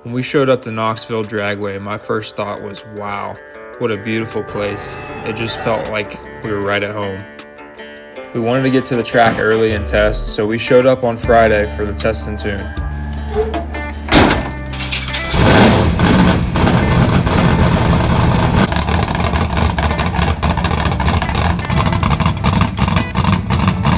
When we showed up to Knoxville Dragway, my first thought was, wow, what a beautiful place. It just felt like we were right at home. We wanted to get to the track early and test, so we showed up on Friday for the test and tune.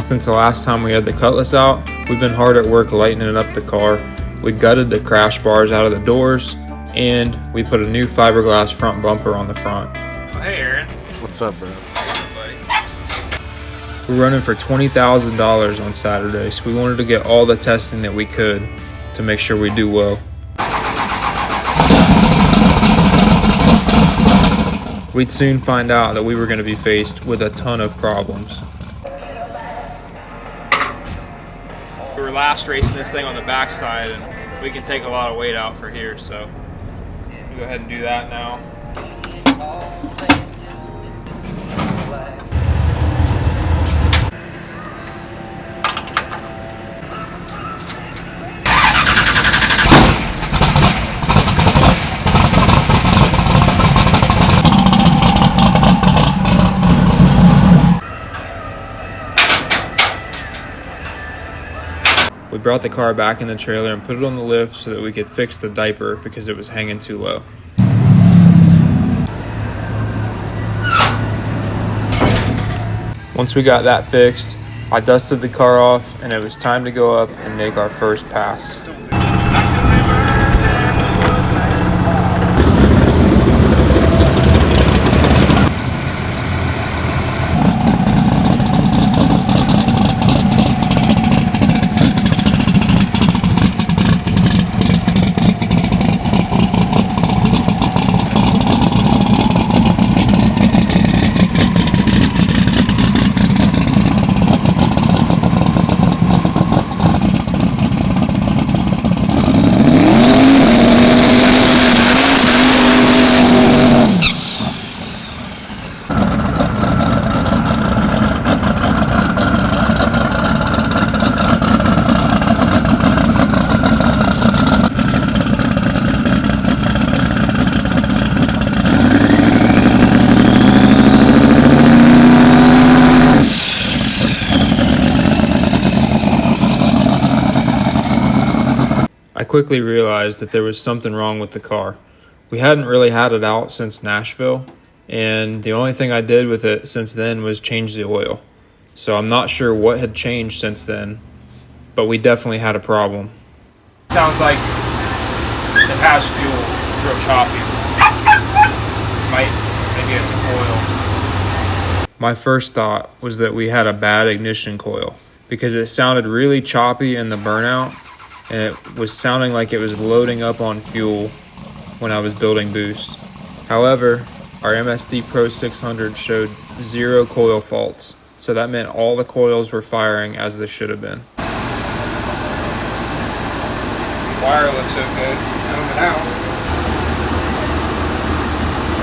Since the last time we had the Cutlass out, we've been hard at work lightening up the car. We gutted the crash bars out of the doors, and we put a new fiberglass front bumper on the front. Oh, hey Aaron. What's up, bro? We're running for $20,000 on Saturday, so we wanted to get all the testing that we could to make sure we do well. We'd soon find out that we were going to be faced with a ton of problems. We were last racing this thing on the backside, and we can take a lot of weight out for here, so we'll go ahead and do that now. We brought the car back in the trailer and put it on the lift so that we could fix the diaper because it was hanging too low. Once we got that fixed, I dusted the car off and it was time to go up and make our first pass. I quickly realized that there was something wrong with the car. We hadn't really had it out since Nashville, and the only thing I did with it since then was change the oil. So I'm not sure what had changed since then, but we definitely had a problem. Sounds like it has fuel. It's real choppy. Maybe it's a coil. My first thought was that we had a bad ignition coil because it sounded really choppy in the burnout, and it was sounding like it was loading up on fuel when I was building boost. However, our MSD Pro 600 showed 0 coil faults, so that meant all the coils were firing as they should have been. Wire looks okay. Coming out.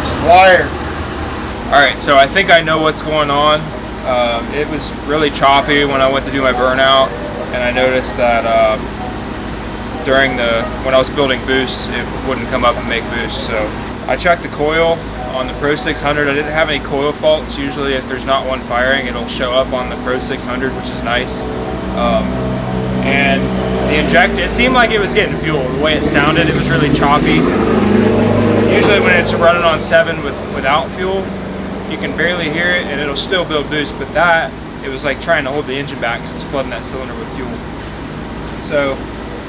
It's wire. Alright, so I think I know what's going on. It was really choppy when I went to do my burnout, and I noticed that when I was building boost, it wouldn't come up and make boost. So I checked the coil on the Pro 600. I didn't have any coil faults. Usually if there's not one firing, it'll show up on the Pro 600, which is nice. And the it seemed like it was getting fuel. The way it sounded, it was really choppy. Usually when it's running on 7 without fuel, you can barely hear it and it'll still build boost, but it was like trying to hold the engine back because it's flooding that cylinder with fuel. So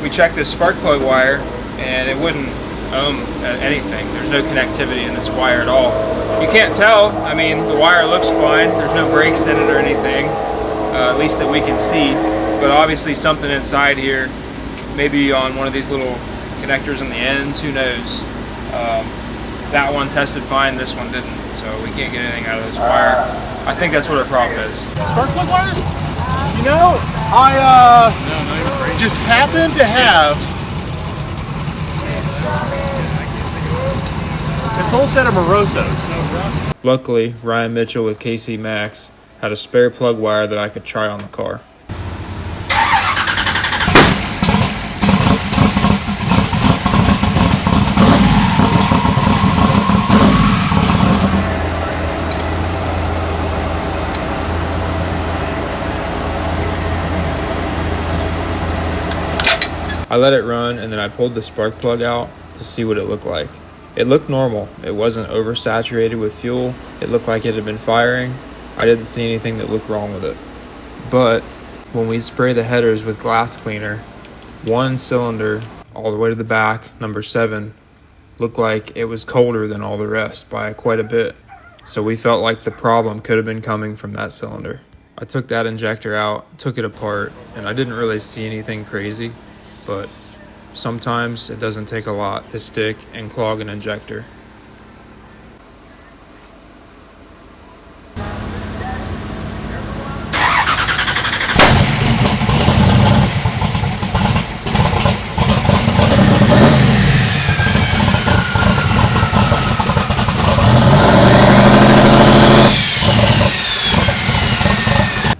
we checked this spark plug wire and it wouldn't ohm anything. There's no connectivity in this wire at all. You can't tell. I mean, the wire looks fine. There's no breaks in it or anything, at least that we can see. But obviously something inside here, maybe on one of these little connectors on the ends, who knows. That one tested fine, this one didn't, so we can't get anything out of this wire. I think that's what our problem is. Spark plug wires? You know, I just happen to have this whole set of Morosos. Luckily, Ryan Mitchell with KC Maxx had a spare plug wire that I could try on the car. I let it run and then I pulled the spark plug out to see what it looked like. It looked normal. It wasn't oversaturated with fuel. It looked like it had been firing. I didn't see anything that looked wrong with it. But when we spray the headers with glass cleaner, one cylinder all the way to the back, number 7, looked like it was colder than all the rest by quite a bit. So we felt like the problem could have been coming from that cylinder. I took that injector out, took it apart, and I didn't really see anything crazy, but sometimes it doesn't take a lot to stick and clog an injector.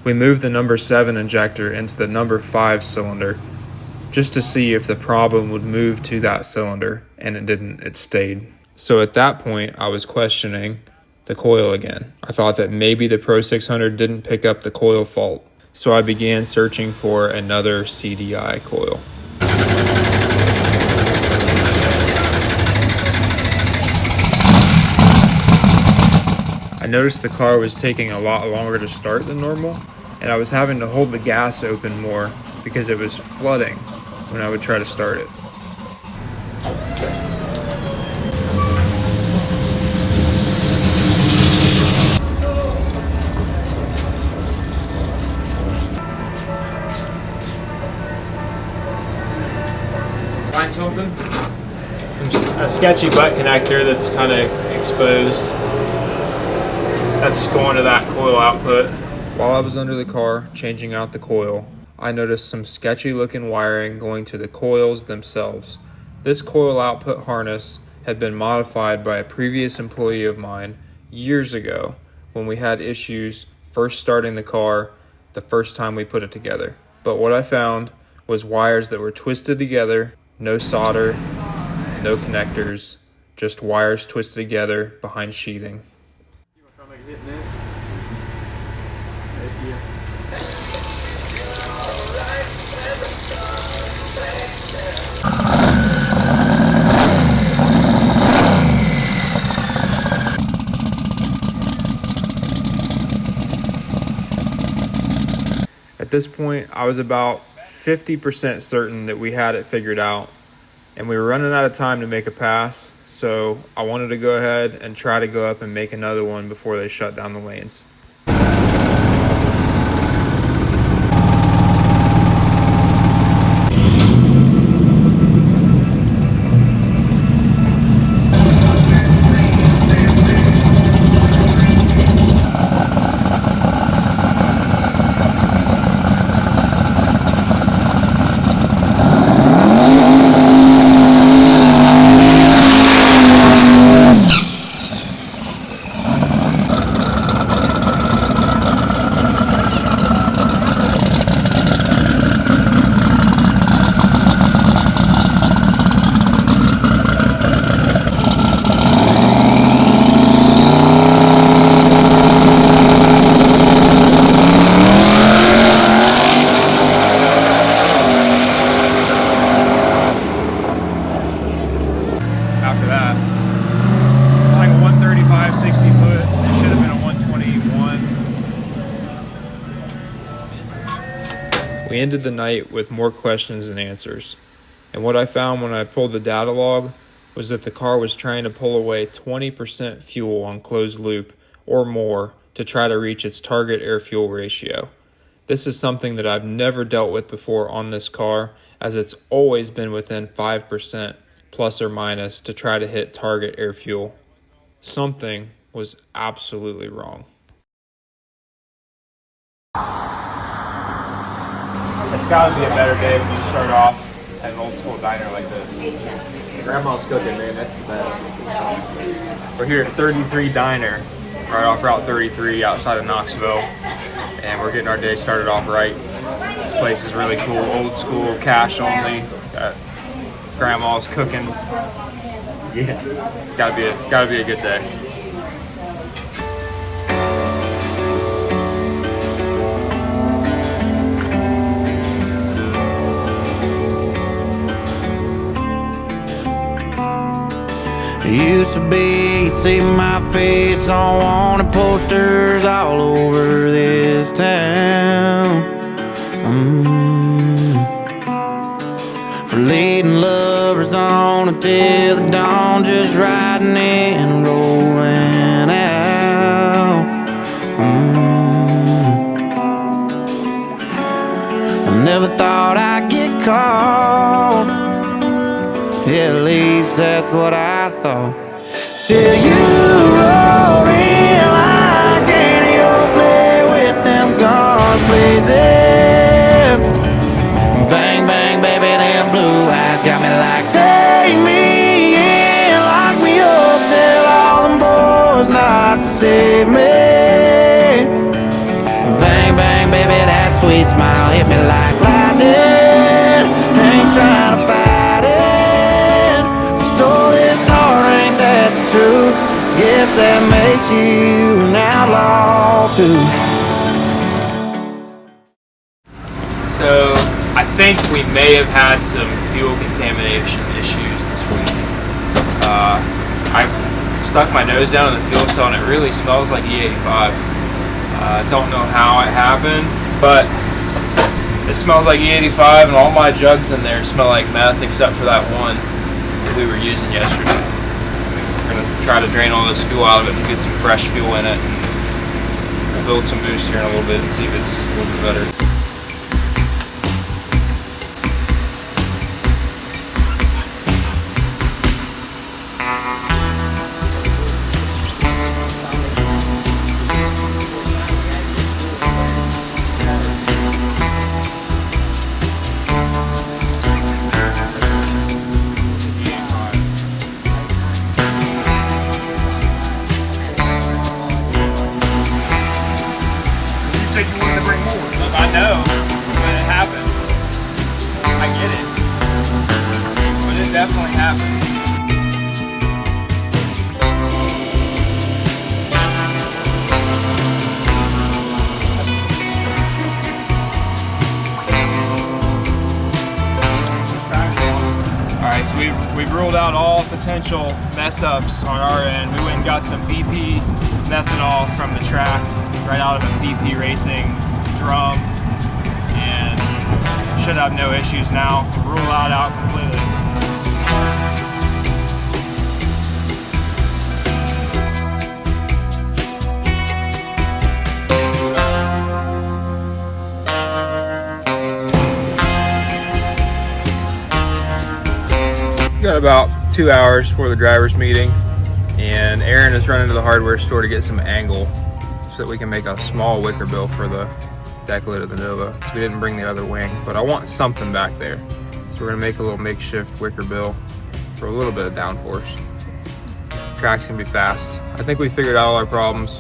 We moved the number 7 injector into the number 5 cylinder just to see if the problem would move to that cylinder, and it didn't, it stayed. So at that point, I was questioning the coil again. I thought that maybe the Pro 600 didn't pick up the coil fault, so I began searching for another CDI coil. I noticed the car was taking a lot longer to start than normal, and I was having to hold the gas open more because it was flooding when I would try to start it. Find something? A sketchy butt connector that's kind of exposed. That's going to that coil output. While I was under the car changing out the coil, I noticed some sketchy looking wiring going to the coils themselves. This coil output harness had been modified by a previous employee of mine years ago when we had issues first starting the car the first time we put it together. But what I found was wires that were twisted together, no solder, no connectors, just wires twisted together behind sheathing. At this point, I was about 50% certain that we had it figured out, and we were running out of time to make a pass, so I wanted to go ahead and try to go up and make another one before they shut down the lanes. We ended the night with more questions than answers, and what I found when I pulled the data log was that the car was trying to pull away 20% fuel on closed loop or more to try to reach its target air-fuel ratio. This is something that I've never dealt with before on this car, as it's always been within 5% plus or minus to try to hit target air-fuel. Something was absolutely wrong. It's got to be a better day when you start off at an old school diner like this. Grandma's cooking, man. That's the best. We're here at 33 Diner, right off Route 33 outside of Knoxville, and we're getting our day started off right. This place is really cool, old school, cash only. Got grandma's cooking. Yeah. It's gotta be a good day. Used to be, you'd see my face on wanted posters all over this town. For leading lovers on until the dawn, just riding in and rolling out. I never thought I'd get caught. At least that's what I thought. Till you rolled in like any old play with them guns blazing. Bang, bang, baby, them blue eyes got me like, take me in, lock me up, tell all them boys not to save me. Bang, bang, baby, that sweet smile hit me like lightning. Ain't trying to fight it. Stole this heart, ain't that the truth? Guess that makes you an outlaw too. So I think we may have had some fuel contamination issues this week. I stuck my nose down in the fuel cell and it really smells like E85. Don't know how it happened, but it smells like E85 and all my jugs in there smell like meth except for that one that we were using yesterday. We're gonna try to drain all this fuel out of it and get some fresh fuel in it. We'll build some boost here in a little bit and see if it's a little bit better. I know, but it happened. I get it. But it definitely happened. Alright, so we've ruled out all potential mess ups on our end. We went and got some VP methanol from the track, right out of a VP Racing drum, and should have no issues now. Rule out completely. Got about 2 hours for the driver's meeting, and Aaron is running to the hardware store to get some angle so that we can make a small wicker bill for the deck lid of the Nova. So we didn't bring the other wing, but I want something back there. So we're gonna make a little makeshift wicker bill for a little bit of downforce. Track's gonna be fast. I think we figured out all our problems.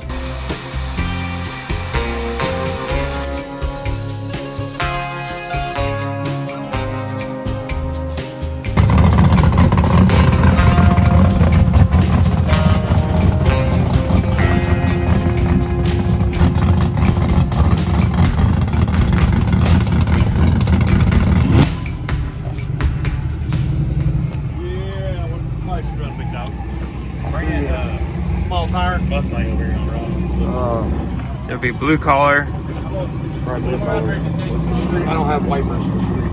It'll be blue collar. Right, blue collar. I don't have wipers for street.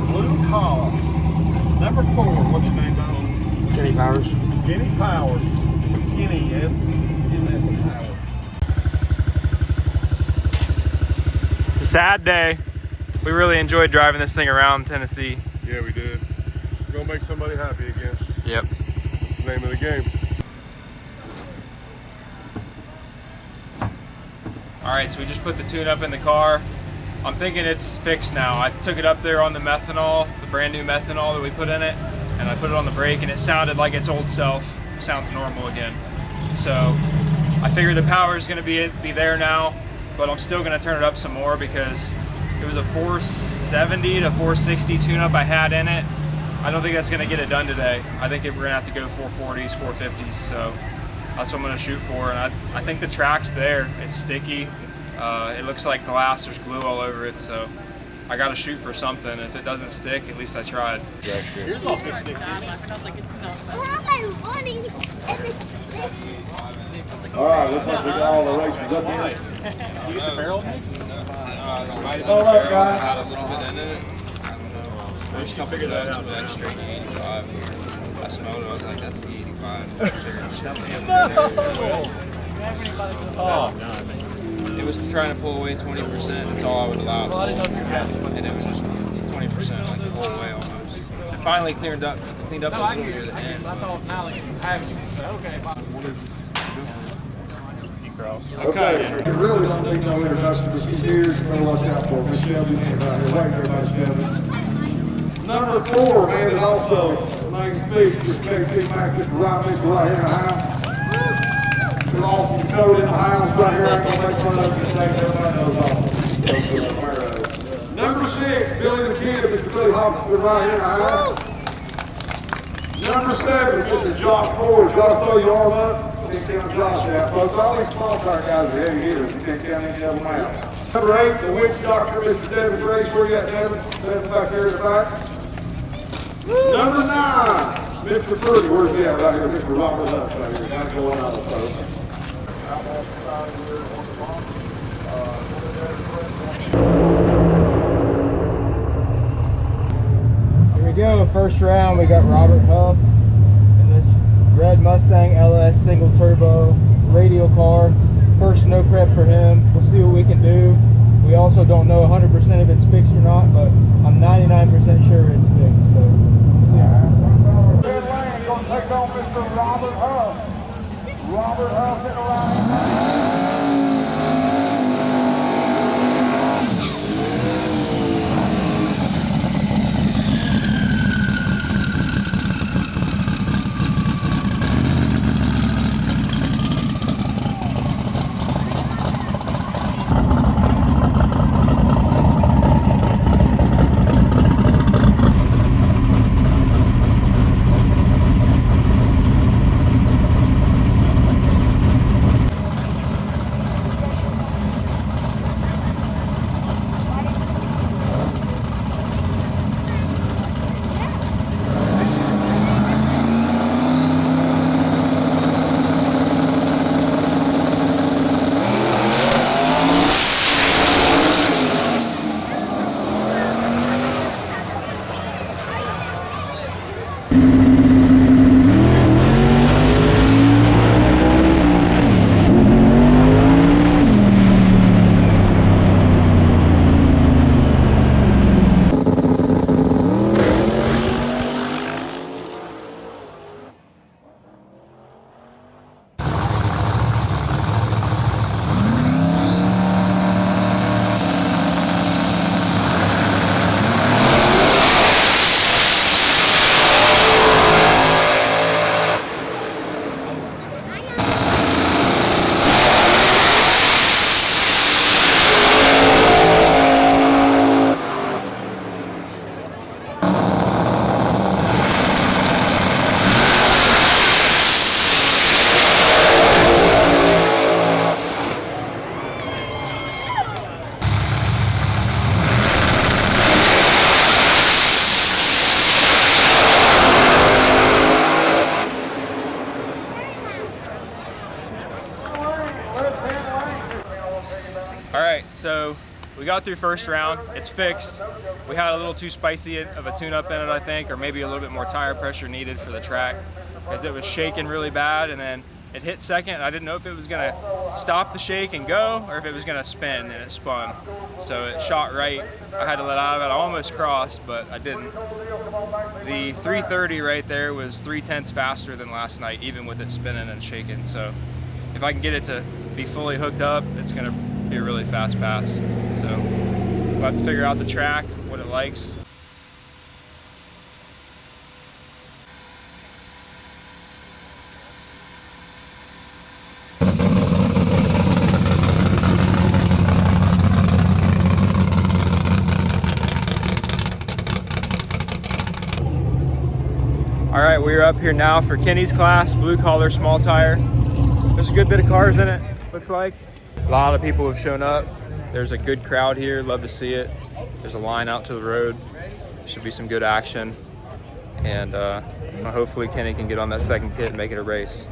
Blue collar. Number 4. What's your name, Donald? Kenny Powers. Kenny Powers. Kenny, and Powers. It's a sad day. We really enjoyed driving this thing around Tennessee. Yeah, we did. We're gonna make somebody happy again. Yep. That's the name of the game. Alright, so we just put the tune up in the car. I'm thinking it's fixed now. I took it up there on the methanol, the brand new methanol that we put in it, and I put it on the brake and it sounded like its old self. Sounds normal again. So I figured the power is going to be there now, but I'm still going to turn it up some more because it was a 470 to 460 tune-up I had in it. I don't think that's going to get it done today. I think we're going to have to go 440s, 450s, so that's what I'm going to shoot for. And I think the track's there. It's sticky. It looks like glass. There's glue all over it, so I got to shoot for something. If it doesn't stick, at least I tried. Here's all fixed. All right, looks like we got all the races up here. You get the barrel mixed? All right, guys. Had a little bit in it. I don't know. First couple jugs were like straight 85. I smelled it. I was like, that's 85. It was trying to pull away 20%. That's all I would allow. And it was just 20%, like the whole way almost. It finally cleaned up a little near the end. Okay, you really don't need no introduction, but she's here. You're going to watch out for Miss Shelby. Right here, everybody, Shelby. Number 4, man, and also main speech, Mr. KC Maxx, Mr. Right here in the house. Mr. Awesome code in the house right here. I'm going to make fun of you today. Everybody knows awesome. Number 6, Billy the Kid, Mr. Billy Hawkins, right here in the house. Number 7, Mr. Josh Ford. Josh, throw your arm up. Can't count Josh out, folks. All these small car guys are heavy hitters. You can't count any of them out. Number 8, the witch doctor, Mr. Devin Grace. Where you at, Devin? Devin back there in the back. Number 9, Mr. Purdy. Where's he at? Right here, Mr. Robert Hunt. Right here. Not going on, folks. Here we go, first round. We got Robert Huff in this red Mustang LS single turbo radial car. First snow prep for him. We'll see what we can do. We also don't know 100% if it's fixed or not, but I'm 99% sure it's fixed. So we'll see. Red Lane going to take on Mr. Robert Huff. Robert Huff in the line. So we got through first round. It's fixed. We had a little too spicy of a tune-up in it, I think, or maybe a little bit more tire pressure needed for the track, because it was shaking really bad, and then it hit second, and I didn't know if it was gonna stop the shake and go, or if it was gonna spin, and it spun. So it shot right. I had to let out of it. I almost crossed, but I didn't. The 330 right there was 3/10 faster than last night, even with it spinning and shaking. So if I can get it to be fully hooked up, it's gonna be a really fast pass. So we'll have to figure out the track, what it likes. All right, we're up here now for Kenny's class, blue collar, small tire. There's a good bit of cars in it, looks like. A lot of people have shown up. There's a good crowd here, love to see it. There's a line out to the road. Should be some good action. And hopefully Kenny can get on that second kit and make it a race.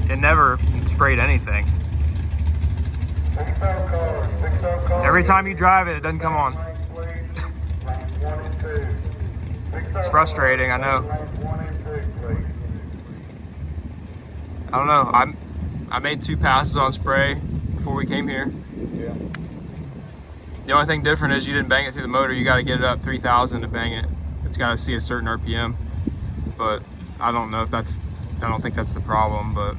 It never sprayed anything. Every time you drive it, it doesn't come on. It's frustrating, I know. I don't know. I made 2 passes on spray before we came here. Yeah. The only thing different is you didn't bang it through the motor. You got to get it up 3,000 to bang it. It's got to see a certain RPM. But I don't know if that's. I don't think that's the problem, but.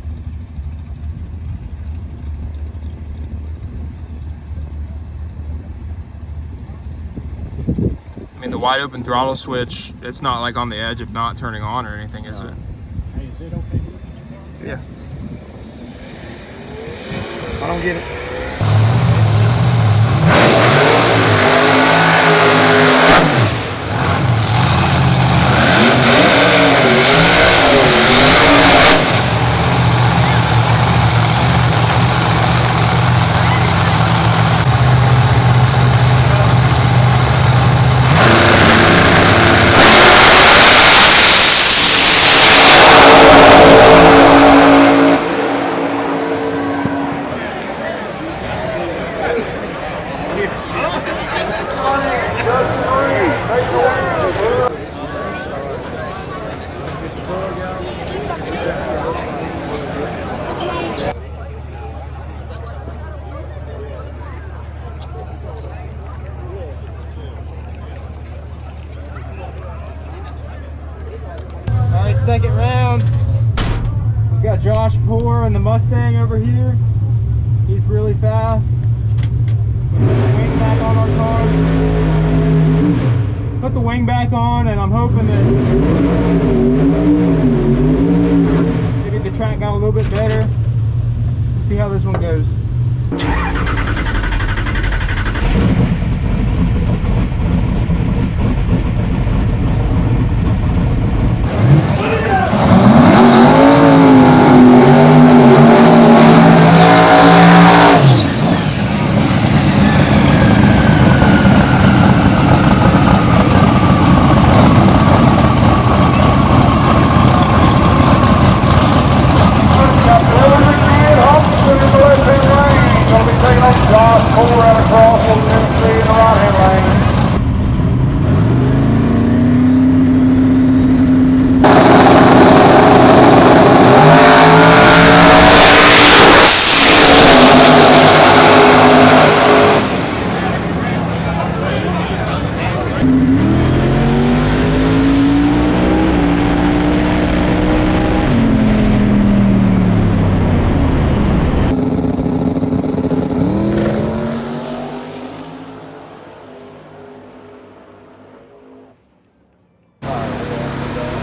I mean, the wide open throttle switch, it's not like on the edge of not turning on or anything, is it? Hey, is it okay? Yeah. I don't get it. Second round. We've got Josh Poor in the Mustang over here. He's really fast. We put the wing back on our car. Put the wing back on, and I'm hoping that maybe the track got a little bit better. We'll see how this one goes.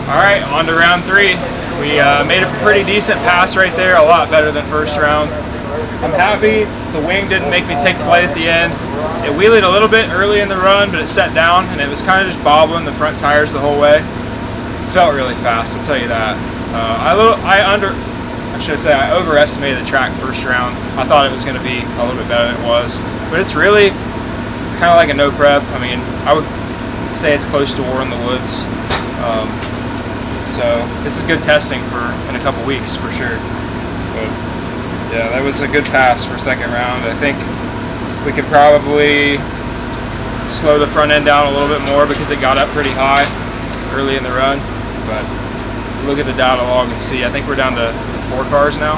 Alright, on to round 3. We made a pretty decent pass right there, a lot better than first round. I'm happy the wing didn't make me take flight at the end. It wheelied a little bit early in the run, but it set down and it was kind of just bobbling the front tires the whole way. It felt really fast, I'll tell you that. I overestimated the track first round. I thought it was going to be a little bit better than it was, but it's kind of like a no prep. I mean, I would say it's close to War in the Woods. So this is good testing for in a couple weeks for sure. But yeah, that was a good pass for second round. I think we could probably slow the front end down a little bit more because it got up pretty high early in the run. But look at the data log and see. I think we're down to 4 cars now.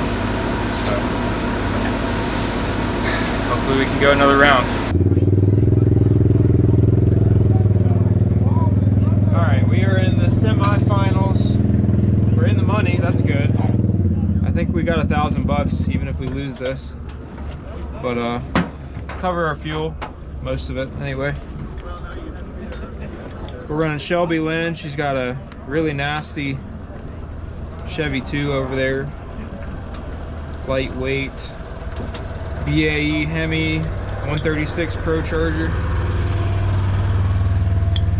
So hopefully we can go another round. Alright, we are in the semifinals. We're in the money, that's good. I think we got $1,000 even if we lose this. But cover our fuel, most of it anyway. We're running Shelby Lynn. She's got a really nasty Chevy 2 over there. Lightweight BAE Hemi 136 Pro Charger.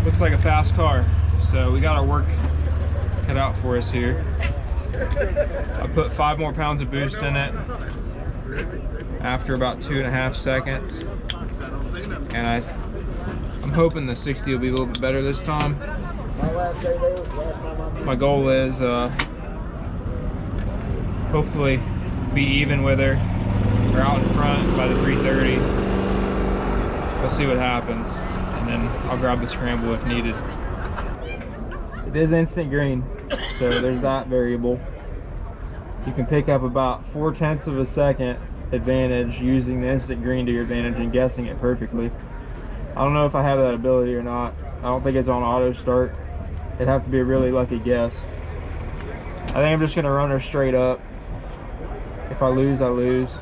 Looks like a fast car, so we got our work cut out for us here. I put 5 more pounds of boost in it after about 2.5 seconds, and I'm hoping the 60 will be a little bit better this time. My goal is hopefully be even with her or out in front by the 330. We'll see what happens, and then I'll grab the scramble if needed. It is instant green, so there's that variable. You can pick up about 0.4 of a second advantage using the instant green to your advantage and guessing it perfectly. I don't know if I have that ability or not. I don't think it's on auto start. It'd have to be a really lucky guess. I think I'm just gonna run her straight up. If I lose, I lose.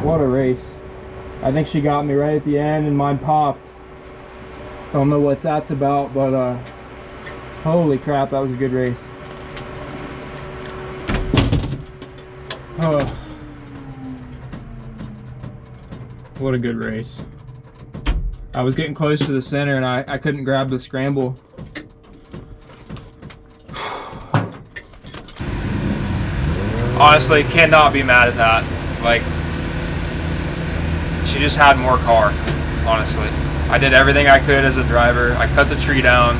What a race. I think she got me right at the end and mine popped. Don't know what that's about, but holy crap, that was a good race. Oh, what a good race. I was getting close to the center and I couldn't grab the scramble. Honestly, cannot be mad at that. Like, she just had more car, honestly. I did everything I could as a driver. I cut the tree down.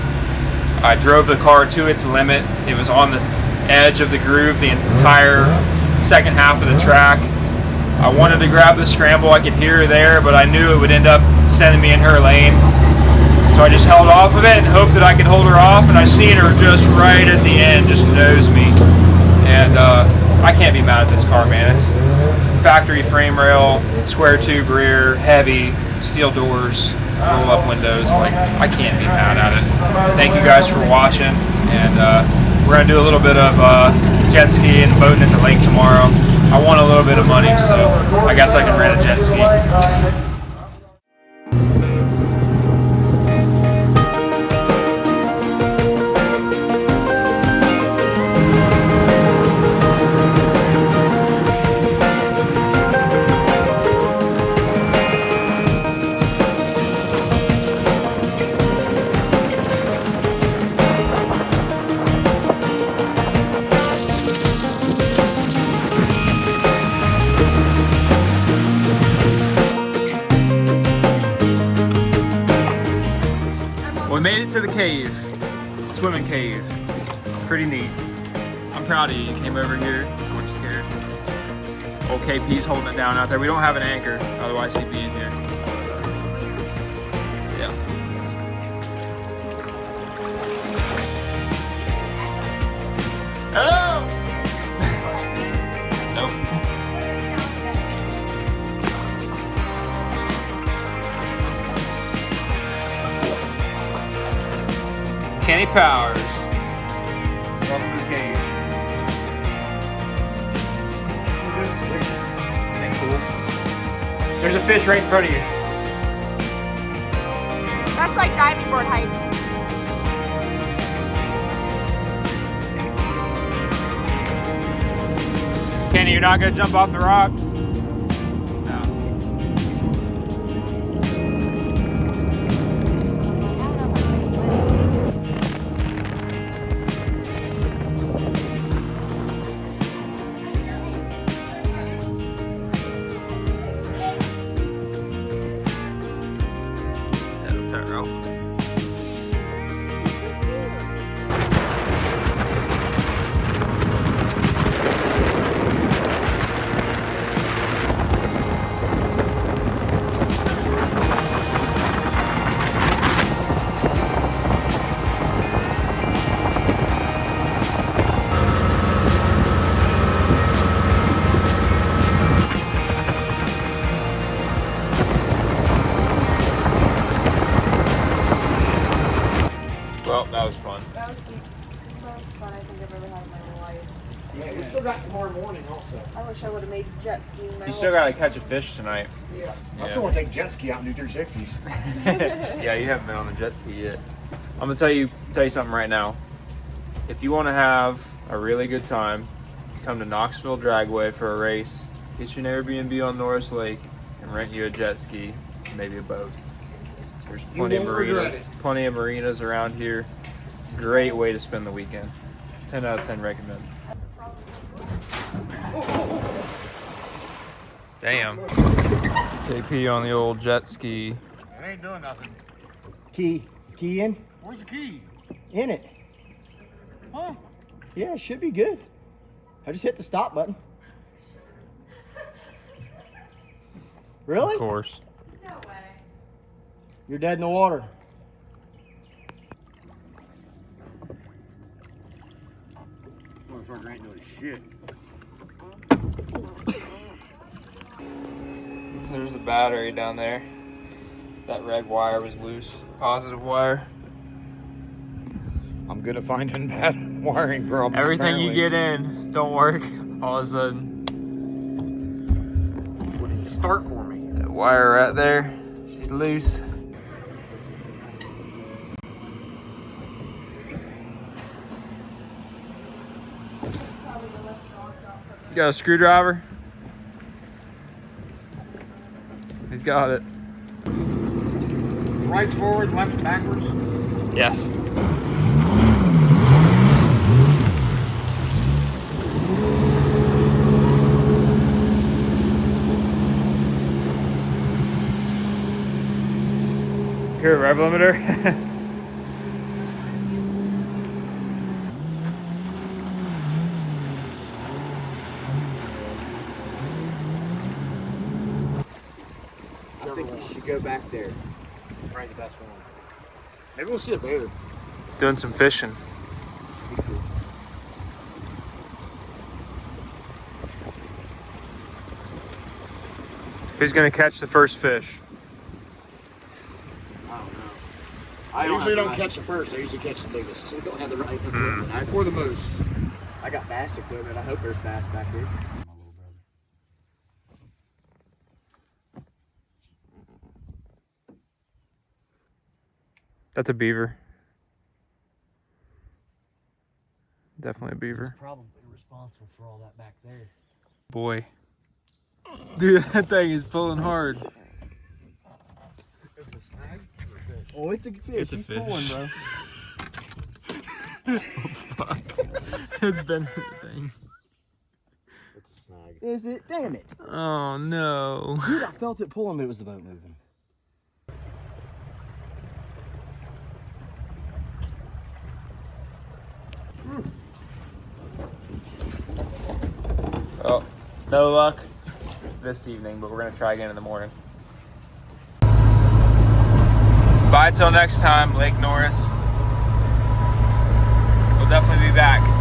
I drove the car to its limit. It was on the edge of the groove the entire second half of the track. I wanted to grab the scramble. I could hear her there, but I knew it would end up sending me in her lane. So I just held off of it and hoped that I could hold her off, and I seen her just right at the end, just nose me. And I can't be mad at this car, man. It's factory frame rail, square tube rear, heavy, steel doors, roll up windows. Like, I can't be mad at it. Thank you guys for watching, and we're gonna do a little bit of jet ski and boating in the lake tomorrow. I won a little bit of money, so I guess I can rent a jet ski. it to the cave. Swimming cave. Pretty neat. I'm proud of you. You came over here. I wasn't scared. Old KP's holding it down out there. We don't have an anchor, otherwise he'd be in here. Yeah. Hello! Nope. Kenny Powers. Welcome to the cave. Ain't cool. There's a fish right in front of you. That's like diving board height. Kenny, you're not gonna jump off the rock? No. That'll turn around. Well, that was fun. That was the most fun I think I've ever had in my life. Yeah, we still got tomorrow morning also. I wish I would have made jet skiing. You still gotta catch a fish tonight. Yeah. Yeah. I still want to take jet ski out and do 360s. Yeah, you haven't been on the jet ski yet. I'm gonna tell you something right now. If you want to have a really good time, come to Knoxville Dragway for a race. Get you an Airbnb on Norris Lake and rent you a jet ski, and maybe a boat. There's plenty of won't regret marinas around here. Great way to spend the weekend. 10 out of 10 recommend. Damn. JP on the old jet ski. It ain't doing nothing. Key. Is key in? Where's the key? In it. Huh? Yeah, it should be good. I just hit the stop button. Really? Of course. You're dead in the water. Motherfucker ain't doing shit. There's the battery down there. That red wire was loose. Positive wire. I'm good at finding bad wiring problems. Everything you get in don't work. All of a sudden, Wouldn't even start for me. that wire right there, she's loose. You got a screwdriver? He's got it. Right forward, left backwards. Yes. Here, rev limiter. I think you should go back there. Probably the best one. Maybe we'll see a bear. Doing some fishing. Be cool. Who's gonna catch the first fish? I don't know. I usually don't catch the first. I usually catch the biggest. So I don't have the right equipment. Or the most. I got bass equipment. I hope there's bass back there. That's a beaver. Definitely a beaver. Probably responsible for all that back there. Boy. Dude, that thing is pulling hard. Oh, it's a fish. It's a He's fish. pulling, bro. Oh, fuck. It's been the thing. It's a snag. Is it? Damn it. Oh, no. Dude, I felt it pulling, but it was the boat moving. No luck this evening, but we're gonna try again in the morning. Bye till next time, Lake Norris. We'll definitely be back.